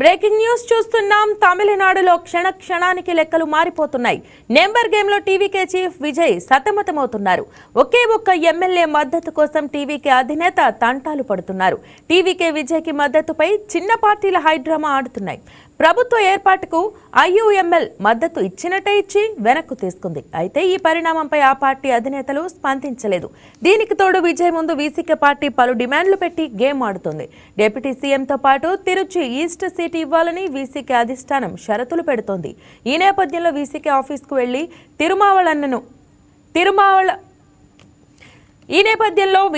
Breaking news చూస్తున్నాం. తమిళనాడులో క్షణ క్షణానికి లెక్కలు మారిపోతున్నాయి. నెంబర్ గేమ్ లో టీవీకే చీఫ్ విజయ్ సతమతమవుతున్నారు. ఒకే ఒక్క ఎమ్మెల్యే మద్దతు కోసం టీవీకే అధినేత తంటాలు పడుతున్నారు. టీవీకే విజయ్ కి మద్దతుపై చిన్న పార్టీల హైడ్రామా ఆడుతున్నాయి. ప్రభుత్వ ఏర్పాటుకు ఐయుఎంఎల్ మద్దతు ఇచ్చినట్టే ఇచ్చి వెనక్కు తీసుకుంది. అయితే ఈ పరిణామంపై ఆ పార్టీ అధినేతలు స్పందించలేదు. దీనికి తోడు విజయ్ ముందు వీసీకే పార్టీ పలు డిమాండ్లు పెట్టి గేమ్ ఆడుతుంది. డిప్యూటీ సీఎంతో పాటు తిరుచి ఈస్ట్ సీట్ ఇవ్వాలని వీసీకే అధిష్టానం షరతులు పెడుతోంది. ఈ నేపథ్యంలో వీసీకే ఆఫీస్కు వెళ్లి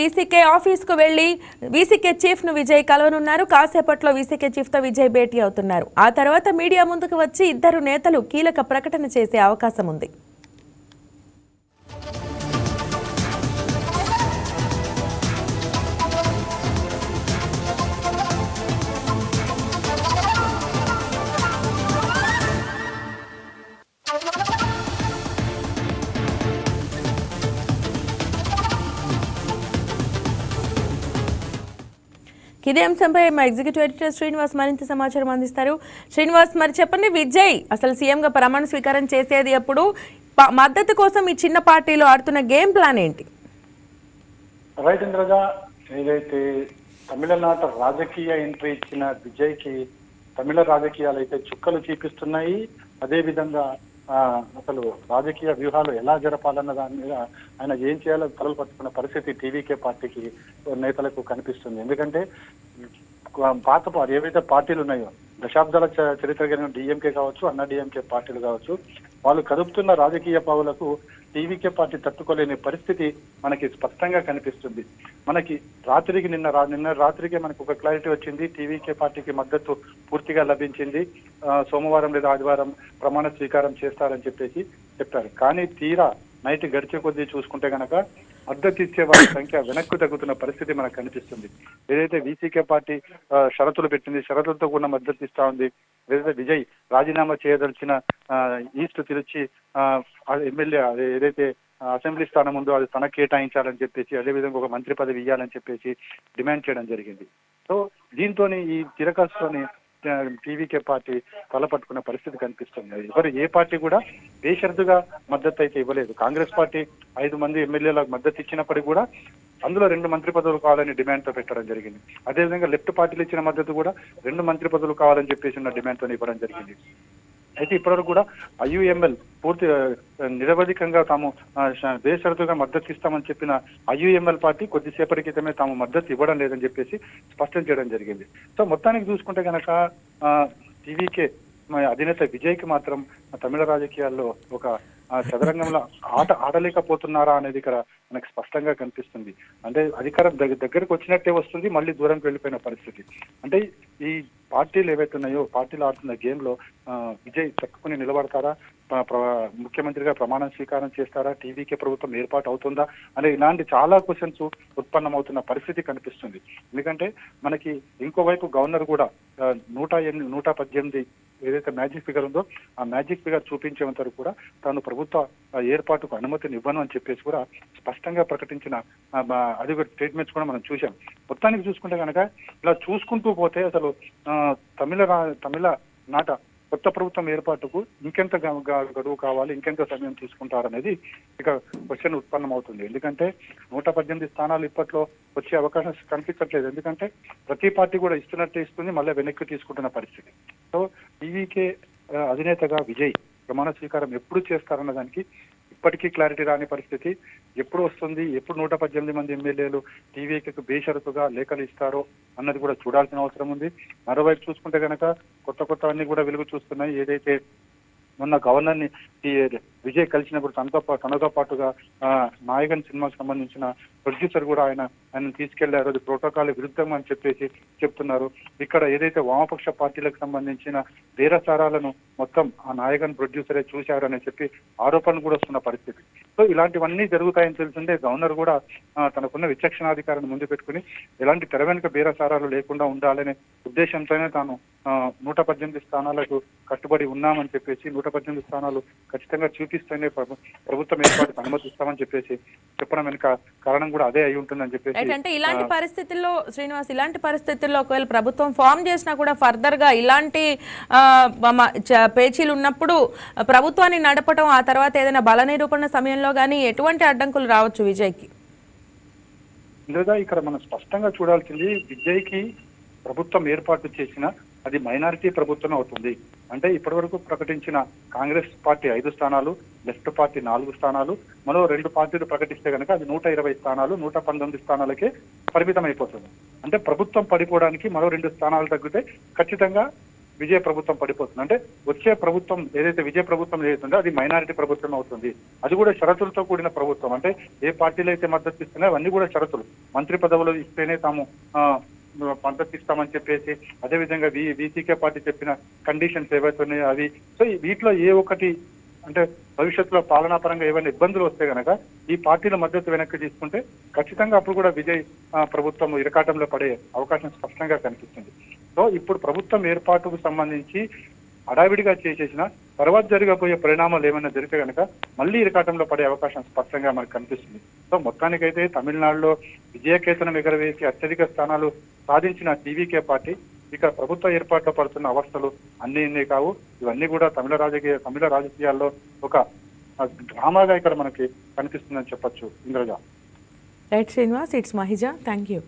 వీసీకే ఆఫీస్కు వెళ్లి వీసీకే చీఫ్ ను విజయ్ కలవనున్నారు. కాసేపట్లో వీసీకే చీఫ్ తో విజయ్ భేటీ అవుతున్నారు. ఆ తర్వాత మీడియా ముందుకు వచ్చి ఇద్దరు నేతలు కీలక ప్రకటన చేసే అవకాశం ఉంది. ఇదే అంశంపై మా ఎగ్జిక్యూటివ్ ఎడిటర్ శ్రీనివాస్ మరింత సమాచారం అందిస్తారు. శ్రీనివాస్, మరి చెప్పండి, విజయ్ అసలు సీఎంగా ప్రమాణ స్వీకారం చేసేది ఎప్పుడు? మద్దతు కోసం ఈ చిన్న పార్టీలో ఆడుతున్న గేమ్ ప్లాన్ ఏంటి? రైట్ ఇంద్రజ, ఏదైతే తమిళనాట రాజకీయ ఎంట్రీ ఇచ్చిన విజయ్ కి తమిళ రాజకీయాలు అయితే చుక్కలు చూపిస్తున్నాయి. అదే విధంగా అసలు రాజకీయ వ్యూహాలు ఎలా జరపాలన్న దాని మీద ఆయన ఏం చేయాలో తలలు పట్టుకున్న పరిస్థితి టీవీకే పార్టీకి నేతలకు కనిపిస్తుంది. ఎందుకంటే పాత ఏవైతే పార్టీలు ఉన్నాయో, దశాబ్దాల చరిత్ర కలిగిన డిఎంకే కావచ్చు, అన్నా డిఎంకే పార్టీలు కావచ్చు, వాళ్ళు కదుపుతున్న రాజకీయ పావులకు టీవీకే పార్టీ తట్టుకోలేని పరిస్థితి మనకి స్పష్టంగా కనిపిస్తుంది. మనకి నిన్న రాత్రికి మనకు ఒక క్లారిటీ వచ్చింది. టీవీకే పార్టీకి మద్దతు పూర్తిగా లభించింది. సోమవారం లేదా ఆదివారం ప్రమాణ స్వీకారం చేస్తారని చెప్పారు. కానీ తీరా నైట్ గడిచే కొద్దీ చూసుకుంటే గనక మద్దతు ఇచ్చే వారి సంఖ్య వెనక్కు తగ్గుతున్న పరిస్థితి మనకు కనిపిస్తుంది. ఏదైతే వీసీకే పార్టీ షరతులు పెట్టింది, షరతులతో కూడా మద్దతు ఇస్తా ఉంది. ఏదైతే విజయ్ రాజీనామా చేయదలిచిన ఈస్ట్ తిరుచి ఎమ్మెల్యే ఏదైతే అసెంబ్లీ స్థానం ఉందో అది తనకు కేటాయించాలని చెప్పేసి, అదేవిధంగా ఒక మంత్రి పదవి ఇవ్వాలని చెప్పేసి డిమాండ్ చేయడం జరిగింది. సో దీంతో ఈ తిరకాసుతోని టీవీకే పార్టీ తలపట్టుకున్న పరిస్థితి కనిపిస్తుంది. ఏ పార్టీ కూడా బేషరతుగా మద్దతు అయితే ఇవ్వలేదు. కాంగ్రెస్ పార్టీ 5 మంది ఎమ్మెల్యేలకు మద్దతు ఇచ్చినప్పటికీ కూడా అందులో 2 మంత్రి పదవులు కావాలని డిమాండ్ తో పెట్టడం జరిగింది. అదేవిధంగా లెఫ్ట్ పార్టీలు ఇచ్చిన మద్దతు కూడా 2 మంత్రి పదవులు కావాలని చెప్పేసి ఉన్న డిమాండ్ తో ఇవ్వడం జరిగింది. అయితే ఇప్పటివరకు కూడా ఐయుఎంఎల్ పూర్తి నిరవధికంగా తాము బేషరతుగా మద్దతు ఇస్తామని చెప్పిన ఐయుఎంఎల్ పార్టీ కొద్దిసేపటి క్రితమే తాము మద్దతు ఇవ్వడం లేదని చెప్పేసి స్పష్టం చేయడం జరిగింది. సో మొత్తానికి చూసుకుంటే కనుక టీవీకే అధినేత విజయ్ కి మాత్రం తమిళ రాజకీయాల్లో ఒక చదరంగంలో ఆడలేకపోతున్నారా అనేది ఇక్కడ మనకు స్పష్టంగా కనిపిస్తుంది. అంటే అధికారం దగ్గరకు వచ్చినట్టే వస్తుంది, మళ్ళీ దూరంకి వెళ్ళిపోయిన పరిస్థితి. అంటే ఈ పార్టీలు ఏవైతే ఉన్నాయో, పార్టీలు ఆడుతున్న గేమ్ లో విజయ్ తక్కుని నిలబడతారా, ముఖ్యమంత్రిగా ప్రమాణ స్వీకారం చేస్తారా, టీవీకే ప్రభుత్వం ఏర్పాటు అవుతుందా అనే ఇలాంటి చాలా క్వశ్చన్స్ ఉత్పన్నమవుతున్న పరిస్థితి కనిపిస్తుంది. ఎందుకంటే మనకి ఇంకోవైపు గవర్నర్ కూడా 118 ఏదైతే మ్యాజిక్ ఫిగర్ ఉందో ఆ మ్యాజిక్ ఫిగర్ చూపించేంత వరకు కూడా తాను ప్రభుత్వ ఏర్పాటుకు అనుమతిని ఇవ్వను అని చెప్పేసి కూడా స్పష్టంగా ప్రకటించిన అది ఒక స్టేట్మెంట్స్ కూడా మనం చూసాం. మొత్తానికి చూసుకుంటే కనుక ఇలా చూసుకుంటూ పోతే అసలు తమిళ నాట కొత్త ప్రభుత్వం ఏర్పాటుకు ఇంకెంత గడువు కావాలి, ఇంకెంత సమయం తీసుకుంటారనేది ఇక క్వశ్చన్ ఉత్పన్నం అవుతుంది. ఎందుకంటే 118 స్థానాలు ఇప్పట్లో వచ్చే అవకాశం కనిపించట్లేదు. ఎందుకంటే ప్రతి పార్టీ కూడా ఇస్తున్నట్టే ఇస్తుంది, మళ్ళీ వెనక్కి తీసుకుంటున్న పరిస్థితి. సో టీవీకే అధినేతగా విజయ్ ప్రమాణ స్వీకారం ఎప్పుడు చేస్తారన్న దానికి ఇప్పటికీ క్లారిటీ రాని పరిస్థితి. ఎప్పుడు వస్తుంది, ఎప్పుడు 118 మంది ఎమ్మెల్యేలు టీవీకి బేషరతుగా లేఖలు ఇస్తారో అన్నది కూడా చూడాల్సిన అవసరం ఉంది. మరోవైపు చూసుకుంటే కనుక కొత్త అన్ని కూడా వెలుగు చూస్తున్నాయి. ఏదైతే మొన్న గవర్నర్ ని విజయ్ కలిసినప్పుడు తనతో పాటుగా నాయకన్ సినిమాకు సంబంధించిన ప్రొడ్యూసర్ కూడా ఆయన తీసుకెళ్లారు. అది ప్రోటోకాల్ విరుద్ధం అని చెప్పేసి చెప్తున్నారు. ఇక్కడ ఏదైతే వామపక్ష పార్టీలకు సంబంధించిన బేరసారాలను మొత్తం ఆ నాయకన్ ప్రొడ్యూసరే చూశారు అని చెప్పి ఆరోపణలు కూడా వస్తున్న పరిస్థితి. సో ఇలాంటివన్నీ జరుగుతాయని తెలిసిందే గవర్నర్ కూడా తనకున్న విచక్షణాధికారాన్ని ముందు పెట్టుకుని ఎలాంటి తెర వెనుక బేరసారాలు లేకుండా ఉండాలనే ఉద్దేశంతోనే తాను 118 స్థానాలకు కట్టుబడి ఉన్నామని చెప్పేసి 118 స్థానాలు ఖచ్చితంగా చూపిస్తేనే ప్రభుత్వం ఏర్పాటుకు అనుమతిస్తామని చెప్పేసి చెప్పడం వెనుక కారణం కూడా అదే అయి ఉంటుందని చెప్పేసి. అంటే ఇలాంటి పరిస్థితుల్లో శ్రీనివాస్, ఇలాంటి పరిస్థితుల్లో ఒకవేళ ప్రభుత్వం ఫామ్ చేసినా కూడా ఫర్దర్ గా ఇలాంటి పేచీలు ఉన్నప్పుడు ప్రభుత్వాన్ని నడపడం, ఆ తర్వాత ఏదైనా బల నిరూపణ సమయంలో కానీ ఎటువంటి అడ్డంకులు రావచ్చు విజయ్కి? లేదా ఇక్కడ మనం స్పష్టంగా చూడాల్సింది, విజయ్కి ప్రభుత్వం ఏర్పాటు చేసిన అది మైనారిటీ ప్రభుత్వం అవుతుంది. అంటే ఇప్పటి వరకు ప్రకటించిన కాంగ్రెస్ పార్టీ 5 స్థానాలు, లెఫ్ట్ పార్టీ 4 స్థానాలు, మరో 2 పార్టీలు ప్రకటిస్తే కనుక అది 120 స్థానాలు, 119 స్థానాలకే పరిమితం అయిపోతుంది. అంటే ప్రభుత్వం పడిపోవడానికి మరో 2 స్థానాలు తగ్గితే ఖచ్చితంగా విజయ ప్రభుత్వం పడిపోతుంది. అంటే వచ్చే ప్రభుత్వం ఏదైతే విజయ ప్రభుత్వం ఏదైతుందో అది మైనారిటీ ప్రభుత్వం అవుతుంది. అది కూడా షరతులతో కూడిన ప్రభుత్వం. అంటే ఏ పార్టీలు అయితే మద్దతు ఇస్తున్నాయో అవన్నీ కూడా షరతులు. మంత్రి పదవులు ఇస్తేనే తాము మద్దతు ఇస్తామని చెప్పేసి, అదేవిధంగా వీసీకే పార్టీ చెప్పిన కండిషన్స్ ఏవైతున్నాయో అవి. సో వీటిలో ఏ ఒక్కటి అంటే భవిష్యత్తులో పాలనాపరంగా ఏమైనా ఇబ్బందులు వస్తే కనుక ఈ పార్టీల మద్దతు వెనక్కి తీసుకుంటే ఖచ్చితంగా అప్పుడు కూడా విజయ్ ప్రభుత్వం ఇరకాటంలో పడే అవకాశం స్పష్టంగా కనిపిస్తుంది. సో ఇప్పుడు ప్రభుత్వం ఏర్పాటుకు సంబంధించి హడావిడిగా చేసేసిన తర్వాత జరగబోయే పరిణామాలు ఏమైనా జరిగితే కనుక మళ్ళీ ఇరకాటంలో పడే అవకాశం స్పష్టంగా మనకు కనిపిస్తుంది. సో మొత్తానికైతే తమిళనాడులో విజయకేతనం ఎగరవేసి అత్యధిక స్థానాలు సాధించిన టీవీకే పార్టీ ఇక ప్రభుత్వ ఏర్పాట్లో పడుతున్న అవస్థలు అన్నీ కావు. ఇవన్నీ కూడా తమిళ రాజకీయాల్లో ఒక డ్రామాగా ఇక్కడ మనకి కనిపిస్తుందని చెప్పొచ్చు. Indraja. Right Srinivas, it's మహిజా, thank you.